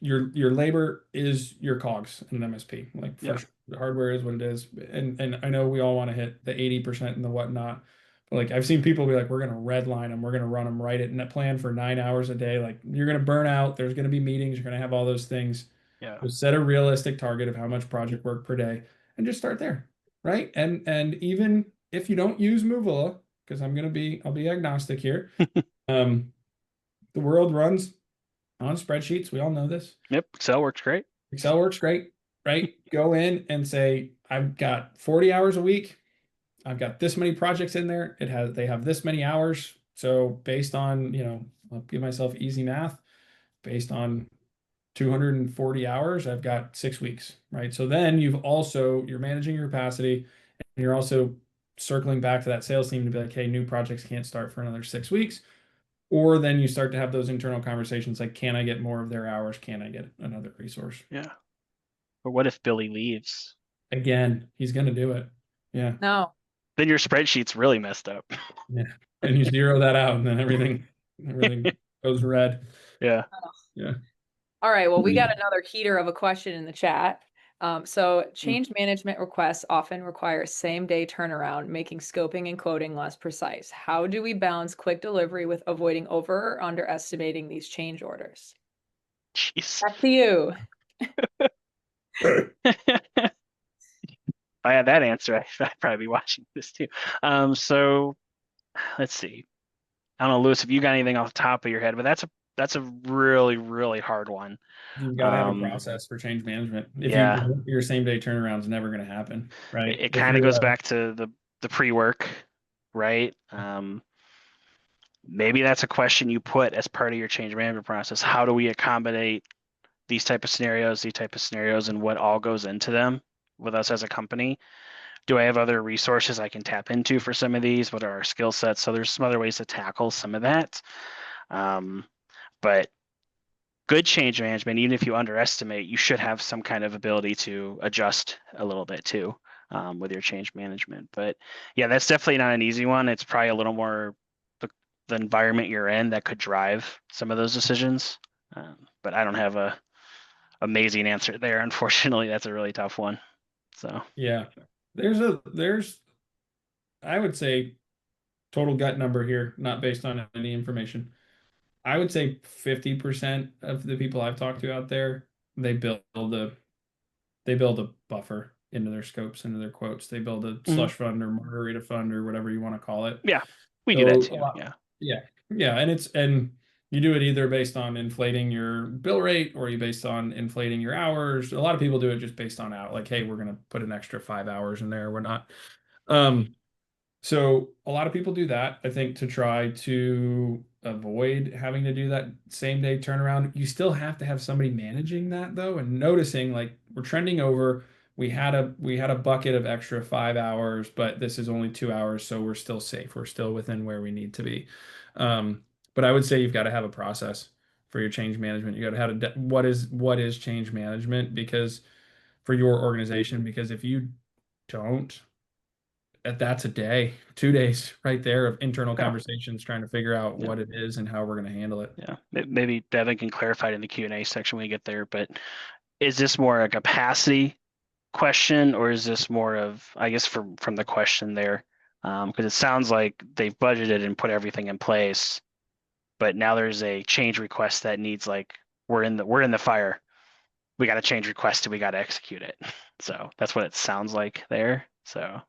S3: your labor is your cogs in an MSP. Like for sure, the hardware is what it is. And I know we all want to hit the 80% and the whatnot. But like I've seen people be like, we're gonna redline them, we're gonna run them right at net plan for 9 hours a day. Like you're gonna burn out, there's gonna be meetings, you're gonna have all those things.
S2: Yeah.
S3: So set a realistic target of how much project work per day and just start there. Right. And even if you don't use Moovila, because I'll be agnostic here. The world runs on spreadsheets. We all know this.
S2: Yep. Excel works great.
S3: Excel works great, right? Go in and say, I've got 40 hours a week. I've got this many projects in there. They have this many hours. So based on, I'll give myself easy math. Based on 240 hours, I've got 6 weeks, right? So then you're managing your capacity and you're also circling back to that sales team to be like, hey, new projects can't start for another 6 weeks. Or then you start to have those internal conversations like, can I get more of their hours? Can I get another resource?
S2: Yeah. But what if Billy leaves?
S3: Again, he's going to do it. Yeah.
S1: No.
S2: Then your spreadsheet's really messed up.
S3: Yeah. And you zero that out and then everything goes red.
S2: Yeah.
S3: Yeah.
S1: All right. Well, we got another heater of a question in the chat. So change management requests often require same-day turnaround, making scoping and quoting less precise. How do we balance quick delivery with avoiding over or underestimating these change orders?
S2: Jeez.
S1: Back to you.
S2: If I had that answer, I'd probably be watching this too. So let's see. I don't know, Lewis, if you got anything off the top of your head, but that's a really, really hard one.
S3: You've got to have a process for change management. If you
S2: Yeah,
S3: don't, your same day turnaround is never going to happen, right?
S2: it
S3: If
S2: kind of
S3: you're
S2: goes back to the pre-work, right? Maybe that's a question you put as part of your change management process. How do we accommodate these type of scenarios, and what all goes into them with us as a company? Do I have other resources I can tap into for some of these? What are our skill sets? So there's some other ways to tackle some of that. But good change management, even if you underestimate, you should have some kind of ability to adjust a little bit too, with your change management. But yeah, that's definitely not an easy one. It's probably a little more the environment you're in that could drive some of those decisions. But I don't have a amazing answer there. Unfortunately, that's a really tough one. So
S3: yeah, there's I would say total gut number here, not based on any information. I would say 50% of the people I've talked to out there, they build a buffer into their scopes, into their quotes. They build a
S2: mhm.
S3: slush fund or margarita fund or whatever you want to call it.
S2: Yeah, we do that
S3: So a
S2: too.
S3: lot,
S2: Yeah.
S3: yeah, yeah, and you do it either based on inflating your bill rate or you based on inflating your hours. A lot of people do it just based on out, like, hey, we're gonna put an extra 5 hours in there. We're not. Um, so a lot of people do that, I think, to try to avoid having to do that same day turnaround. You still have to have somebody managing that though, and noticing like we're trending over. We had a bucket of extra 5 hours, but this is only 2 hours, so we're still safe. We're still within where we need to be. But I would say you've got to have a process for your change management. You got to have what is change management because for your organization, because if you don't, that's a day, 2 days right there of internal
S2: Yeah.
S3: conversations trying to figure out
S2: Yeah.
S3: what it is and how we're going to handle it.
S2: Yeah. Maybe Devin can clarify it in the Q&A section when we get there, but is this more a capacity question, or is this more of, I guess, from the question there? Because it sounds like they've budgeted and put everything in place, but now there's a change request that needs, like, we're in the fire. We got a change request and we got to execute it. So that's what it sounds like there. So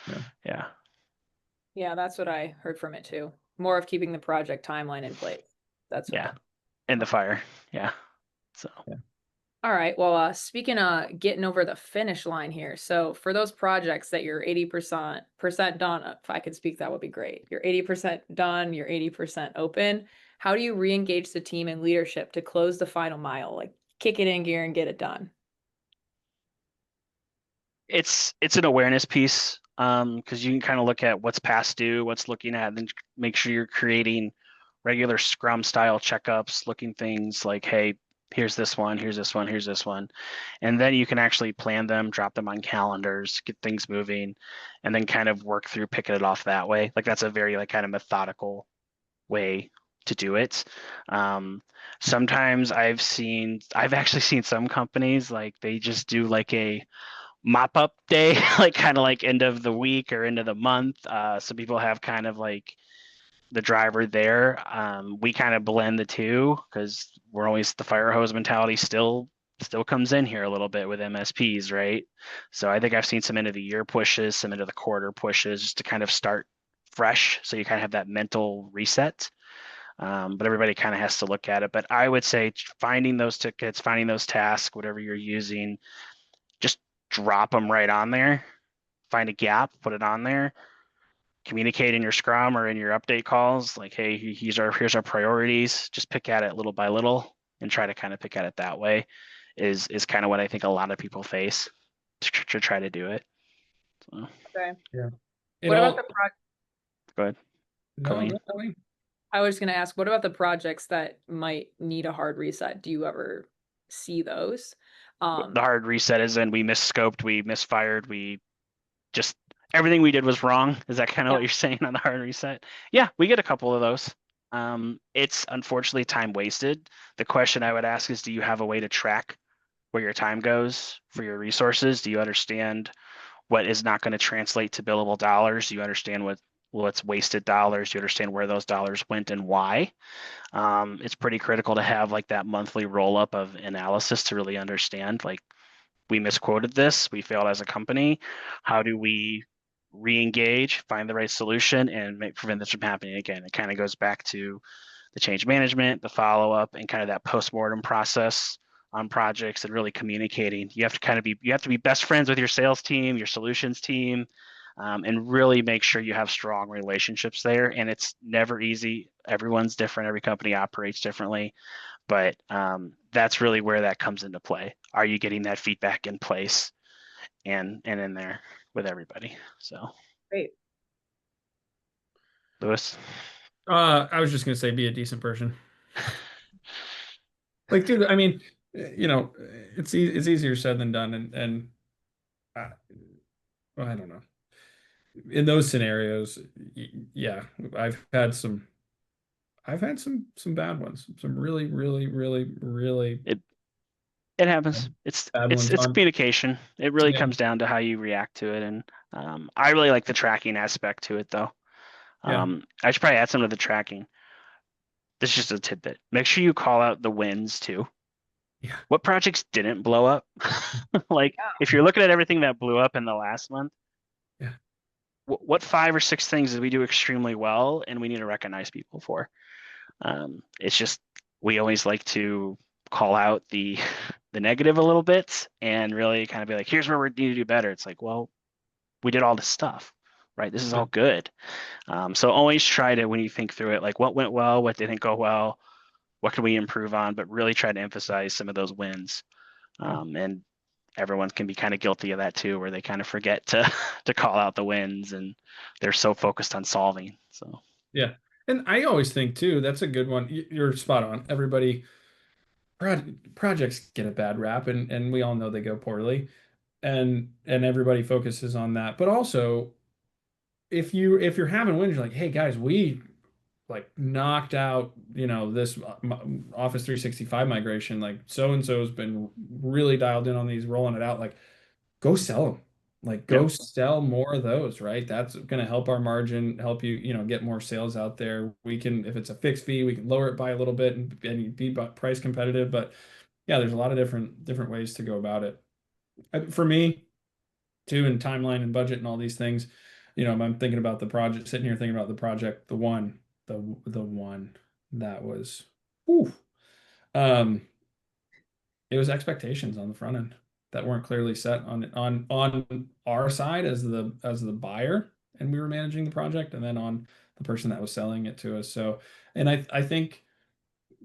S3: Yeah.
S2: yeah.
S1: Yeah, that's what I heard from it too. More of keeping the project timeline in place. That's what
S2: Yeah.
S1: that.
S2: In the fire. Yeah. So
S3: Yeah.
S1: All right. Well, speaking of getting over the finish line here. So for those projects that you're 80% done, if I could speak, that would be great. You're 80% done, you're 80% open. How do you re-engage the team and leadership to close the final mile? Like kick it in gear and get it done.
S2: it's an awareness piece, because you can kind of look at what's past due, what's looking at, and then make sure you're creating regular Scrum style checkups, looking things like, hey, here's this one, here's this one, here's this one. And then you can actually plan them, drop them on calendars, get things moving, and then kind of work through picking it off that way. Like that's a very like kind of methodical way to do it. Sometimes I've actually seen some companies like they just do like a mop up day, like kind of like end of the week or end of the month. Some people have kind of like the driver there. We kind of blend the two because we're always the fire hose mentality still comes in here a little bit with MSPs, right? So I think I've seen some end of the year pushes, some end of the quarter pushes, just to kind of start fresh. So you kind of have that mental reset. But everybody kind of has to look at it. But I would say finding those tickets, finding those tasks, whatever you're using, just drop them right on there. Find a gap, put it on there. Communicate in your Scrum or in your update calls, like, hey, here's our priorities. Just pick at it little by little and try to kind of pick at it that way. Is kind of what I think a lot of people face to try to do it. So,
S1: Okay.
S3: Yeah.
S1: What about the project?
S2: go ahead,
S3: No,
S2: Colleen.
S3: no, Colleen.
S1: I was going to ask, what about the projects that might need a hard reset? Do you ever see those?
S2: The hard reset is in we misscoped, we misfired, we just everything we did was wrong. Is that kind of
S1: Yeah.
S2: what you're saying on the hard reset? Yeah, we get a couple of those. It's unfortunately time wasted. The question I would ask is, do you have a way to track where your time goes for your resources? Do you understand what is not going to translate to billable dollars? Do you understand what what's wasted dollars. You understand where those dollars went and why. It's pretty critical to have like that monthly roll up of analysis to really understand, like, we misquoted this, we failed as a company. How do we re-engage, find the right solution, and prevent this from happening again? It kind of goes back to the change management, the follow-up, and kind of that post-mortem process on projects, and really communicating. You have to be best friends with your sales team, your solutions team, and really make sure you have strong relationships there. And it's never easy. Everyone's different. Every company operates differently, but that's really where that comes into play. Are you getting that feedback in place and in there with everybody? So,
S1: Great.
S2: Lewis.
S3: I was just gonna say, be a decent person. Like, dude, I mean, it's easier said than done, and I, well, I don't know. In those scenarios, yeah, I've had some bad ones, some really, really, really, really
S2: It happens.
S3: bad ones
S2: It's
S3: on.
S2: communication. It really
S3: Yeah,
S2: comes down to how you react to it, and I really like the tracking aspect to it, though.
S3: yeah,
S2: I should probably add some to the tracking. This is just a tidbit. Make sure you call out the wins too.
S3: yeah,
S2: What projects didn't blow up? Like, if you're looking at everything that blew up in the last month,
S3: yeah,
S2: what 5 or 6 things did we do extremely well and we need to recognize people for? It's just, we always like to call out the negative a little bit and really kind of be like, here's where we need to do better. It's like, well, we did all this stuff, right? This is all good. So always try to, when you think through it, like, what went well, what didn't go well, what can we improve on, but really try to emphasize some of those wins. And everyone can be kind of guilty of that too, where they kind of forget to to call out the wins and they're so focused on solving. So
S3: yeah. And I always think too, that's a good one. You're spot on. Projects get a bad rap, and we all know they go poorly, and everybody focuses on that. But also, if you're having wins, you're like, hey guys, we like knocked out, this Office 365 migration. Like so and so's been really dialed in on these, rolling it out. Like, go sell them. Like,
S2: yeah,
S3: go sell more of those, right? That's going to help our margin, help you, get more sales out there. We can, if it's a fixed fee, we can lower it by a little bit and be price competitive. But yeah, there's a lot of different ways to go about it. For me, too, and timeline and budget and all these things, I'm thinking about the project, sitting here thinking about the project, the one that was, whew, um, it was expectations on the front end that weren't clearly set on our side as the buyer, and we were managing the project, and then on the person that was selling it to us. So, and I think,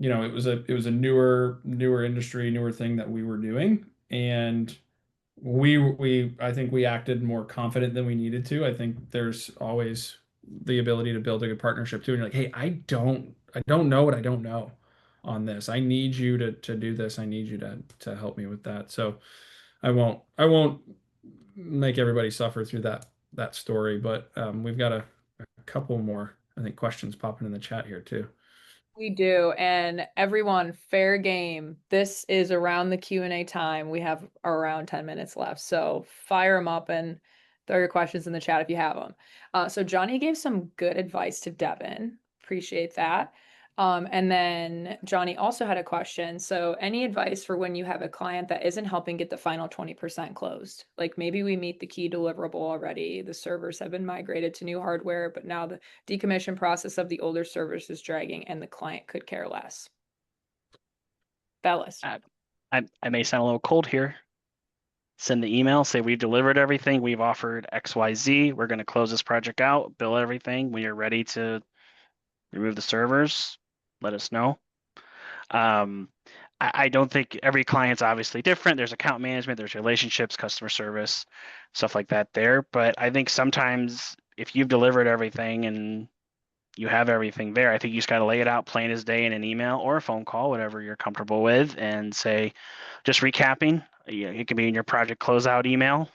S3: it was a newer industry, newer thing that we were doing, and I think we acted more confident than we needed to. I think there's always the ability to build a good partnership too. And you're like, hey, I don't know what I don't know on this. I need you to do this. I need you to help me with that. So I won't make everybody suffer through that story, but we've got a couple more, I think, questions popping in the chat here too.
S1: We do, and everyone, fair game. This is around the Q&A time. We have around 10 minutes left, so fire them up and throw your questions in the chat if you have them. So Johnny gave some good advice to Devin. Appreciate that. And then Johnny also had a question. So any advice for when you have a client that isn't helping get the final 20% closed? Like, maybe we meet the key deliverable already. The servers have been migrated to new hardware, but now the decommission process of the older servers is dragging and the client could care less. Bellis.
S2: I may sound a little cold here. Send the email, say we've delivered everything, we've offered XYZ, we're going to close this project out, bill everything. When you're ready to remove the servers, let us know. I don't think every client's obviously different. There's account management, there's relationships, customer service, stuff like that there. But I think sometimes if you've delivered everything and you have everything there, I think you just got to lay it out plain as day in an email or a phone call, whatever you're comfortable with, and say, just recapping. It can be in your project closeout email,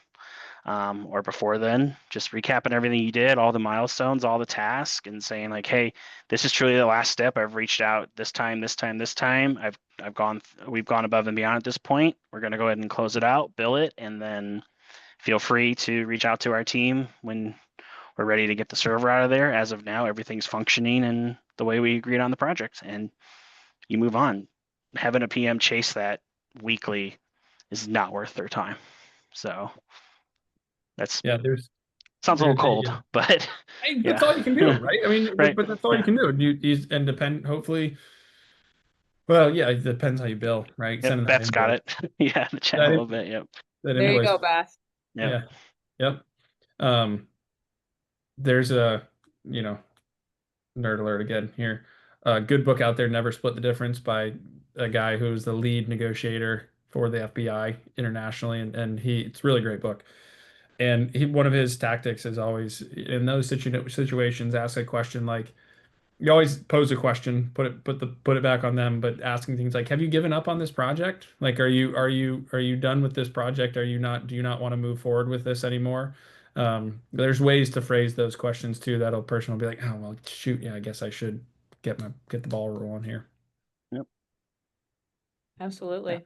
S2: or before then, just recapping everything you did, all the milestones, all the tasks, and saying like, hey, this is truly the last step. I've reached out this time. We've gone above and beyond at this point. We're going to go ahead and close it out, bill it, and then feel free to reach out to our team when we're ready to get the server out of there. As of now, everything's functioning and the way we agreed on the project, and you move on. Having a PM chase that weekly is not worth their time. So that's
S3: there's
S2: sounds a little cold, but
S3: that's
S2: yeah,
S3: all you can do, right? I mean,
S2: right,
S3: but that's all you can do. And depend, hopefully, well, yeah, it depends how you bill, right?
S2: Yep,
S3: Sending that
S2: Beth's got
S3: invoice,
S2: it. Yeah, in the chat a
S3: that
S2: little bit. Yep.
S3: that
S1: There you
S3: invoice,
S1: go, Beth.
S2: Yep.
S3: yeah, yep. There's a, nerd alert again here. Good book out there, Never Split the Difference, by a guy who's the lead negotiator for the FBI internationally, and it's a really great book. And one of his tactics is always in those situations ask a question like, you always pose a question, put it back on them, but asking things like, have you given up on this project? Like, are you done with this project? Do you not want to move forward with this anymore? There's ways to phrase those questions too that'll person will be like, oh well, shoot, yeah, I guess I should get the ball rolling here.
S2: Yep.
S1: Absolutely.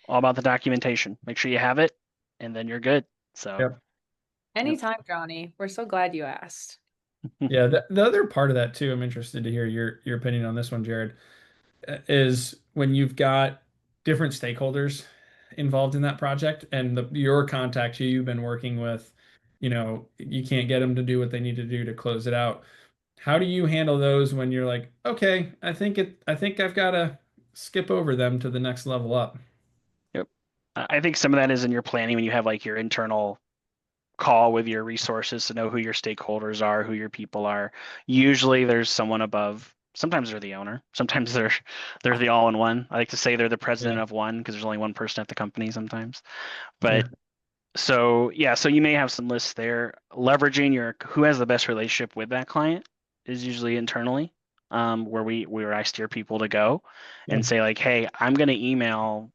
S2: All about the documentation. Make sure you have it, and then you're good. So
S3: Yep.
S1: Anytime, Johnny. We're so glad you asked.
S3: Yeah, the other part of that too, I'm interested to hear your opinion on this one, Jared, is when you've got different stakeholders involved in that project and your contact who you've been working with, you can't get them to do what they need to do to close it out. How do you handle those when you're like, okay, I think I've got to skip over them to the next level up?
S2: Yep. I think some of that is in your planning when you have like your internal call with your resources to know who your stakeholders are, who your people are. Usually there's someone above. Sometimes they're the owner. Sometimes they're the all-in-one. I like to say they're the president
S3: Yeah.
S2: of one because there's only one person at the company sometimes. But
S3: Sure.
S2: so yeah, so you may have some lists there. Leveraging your who has the best relationship with that client is usually internally, where I steer people to go
S3: Yeah.
S2: and say like, hey, I'm gonna email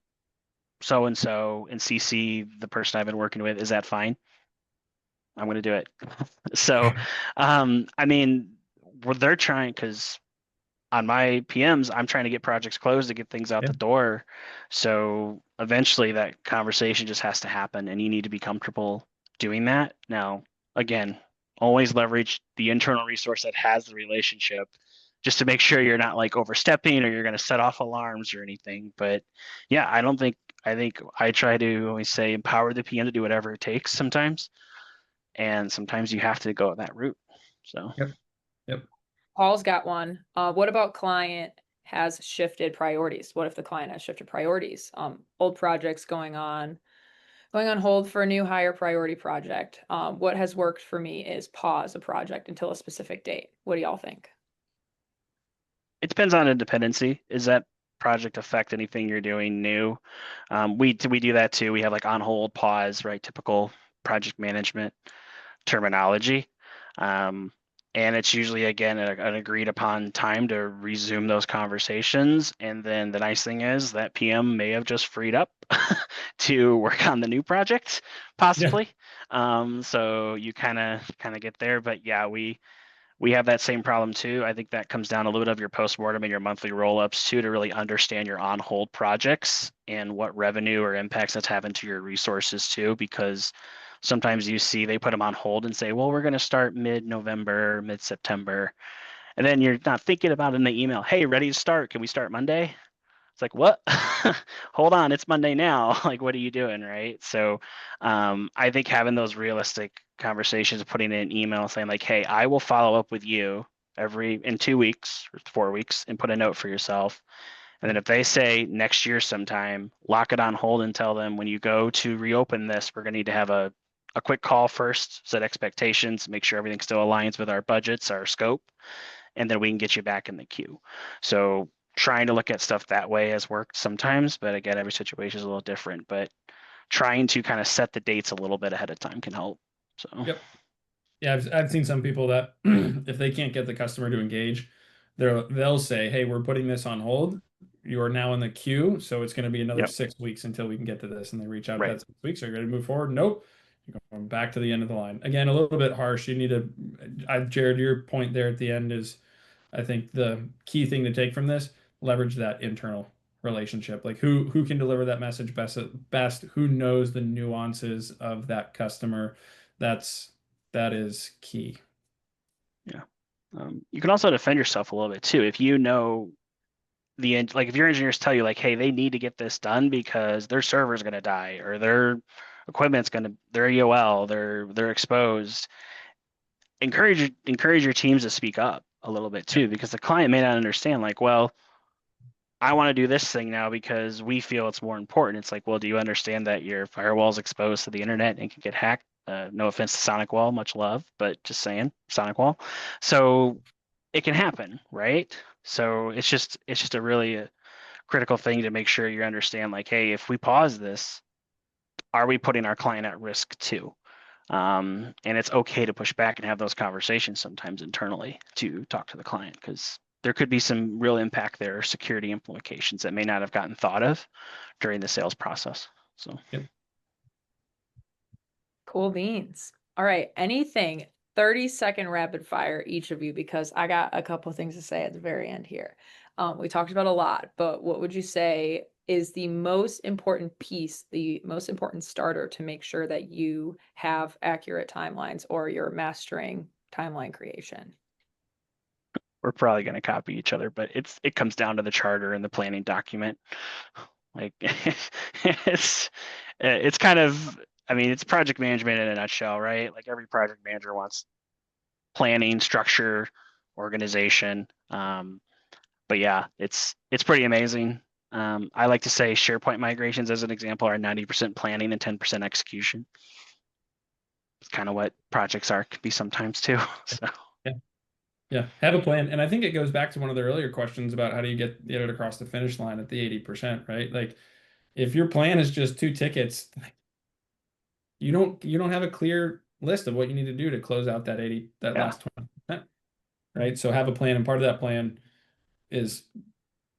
S2: so and so and CC the person I've been working with. Is that fine? I'm going to do it. So, I mean, they're trying because on my PMs, I'm trying to get projects closed to get things out
S3: Yeah.
S2: the door. So eventually that conversation just has to happen and you need to be comfortable doing that. Now, again, always leverage the internal resource that has the relationship just to make sure you're not like overstepping or you're going to set off alarms or anything. But yeah, I think I try to always say empower the PM to do whatever it takes sometimes, and sometimes you have to go that route. So
S3: Yep. Yep.
S1: Paul's got one. What about client has shifted priorities? What if the client has shifted priorities? Old projects going on hold for a new higher priority project. What has worked for me is pause a project until a specific date. What do y'all think?
S2: it depends on a dependency. Is that project affect anything you're doing new? We do that too. We have like on hold, pause, right? Typical project management terminology. Um, and it's usually again an agreed upon time to resume those conversations. And then the nice thing is that PM may have just freed up to work on the new project, possibly. So you kind of get there. But yeah, we have that same problem too. I think that comes down a little bit of your postmortem and your monthly roll-ups too, to really understand your on-hold projects and what revenue or impacts that's having to your resources too, because sometimes you see they put them on hold and say, well, we're going to start mid-November, mid-September. And then you're not thinking about in the email, hey, ready to start. Can we start Monday? It's like, what? Hold on, it's Monday now. Like, what are you doing, right? So I think having those realistic conversations, putting in an email saying like, hey, I will follow up with you in 2 weeks or 4 weeks and put a note for yourself. And then if they say next year sometime, lock it on hold and tell them when you go to reopen this, we're going to need to have a quick call first, set expectations, make sure everything still aligns with our budgets, our scope, and then we can get you back in the queue. So trying to look at stuff that way has worked sometimes, but again, every situation is a little different. But trying to kind of set the dates a little bit ahead of time can help. So
S3: Yep. Yeah, I've seen some people that if they can't get the customer to engage, they'll say, "Hey, we're putting this on hold. You are now in the queue, so it's going to be another
S2: yep,
S3: 6 weeks until we can get to this." And they reach out
S2: right.
S3: that 6 weeks. Are you ready to move forward? Nope. You're going back to the end of the line. Again, a little bit harsh. You need to, Jared, your point there at the end is, I think the key thing to take from this, leverage that internal relationship. Like who can deliver that message best, who knows the nuances of that customer. That's That is key.
S2: Yeah. You can also defend yourself a little bit too. If you know like if your engineers tell you like, hey, they need to get this done because their server's going to die or their equipment's going to, their EOL, they're exposed. Encourage your teams to speak up a little bit too, because the client may not understand like, well, I want to do this thing now because we feel it's more important. It's like, well, do you understand that your firewall is exposed to the internet and can get hacked? No offense to Sonic Wall, much love, but just saying, Sonic Wall. So it can happen, right? So it's just a really critical thing to make sure you understand. Like, hey, if we pause this, are we putting our client at risk too? And it's okay to push back and have those conversations sometimes internally to talk to the client, because there could be some real impact there, security implications that may not have gotten thought of during the sales process. So,
S3: Yep.
S1: Cool beans. All right. Anything, 30-second rapid fire, each of you, because I got a couple things to say at the very end here. We talked about a lot, but what would you say is the most important piece, the most important starter to make sure that you have accurate timelines or you're mastering timeline creation?
S2: we're probably going to copy each other, but it comes down to the charter and the planning document. Like it's kind of, I mean, it's project management in a nutshell, right? Like every project manager wants planning, structure, organization. But yeah, it's pretty amazing. I like to say SharePoint migrations, as an example, are 90% planning and 10% execution. It's kind of what projects are, can be sometimes too. So
S3: Yeah, have a plan. And I think it goes back to one of the earlier questions about how do you get it across the finish line at the 80%, right? Like if your plan is just 2 tickets, you don't have a clear list of what you need to do to close out that last 20%, right? So have a plan, and part of that plan is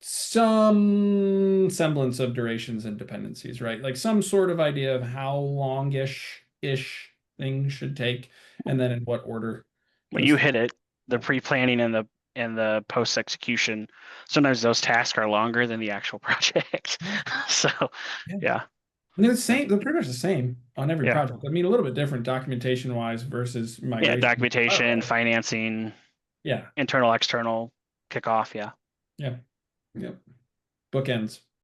S3: some semblance of durations and dependencies, right? Like some sort of idea of how longish-ish things should take, and then in what order.
S2: when you hit it, the pre-planning and the post-execution, sometimes those tasks are longer than the actual project. So yeah.
S3: And they're the same. They're pretty much the same on every
S2: Yeah.
S3: project. I mean, a little bit different documentation wise versus migration.
S2: Yeah, documentation, financing,
S3: Yeah,
S2: internal, external, kickoff. Yeah.
S3: yeah, yeah. Bookends.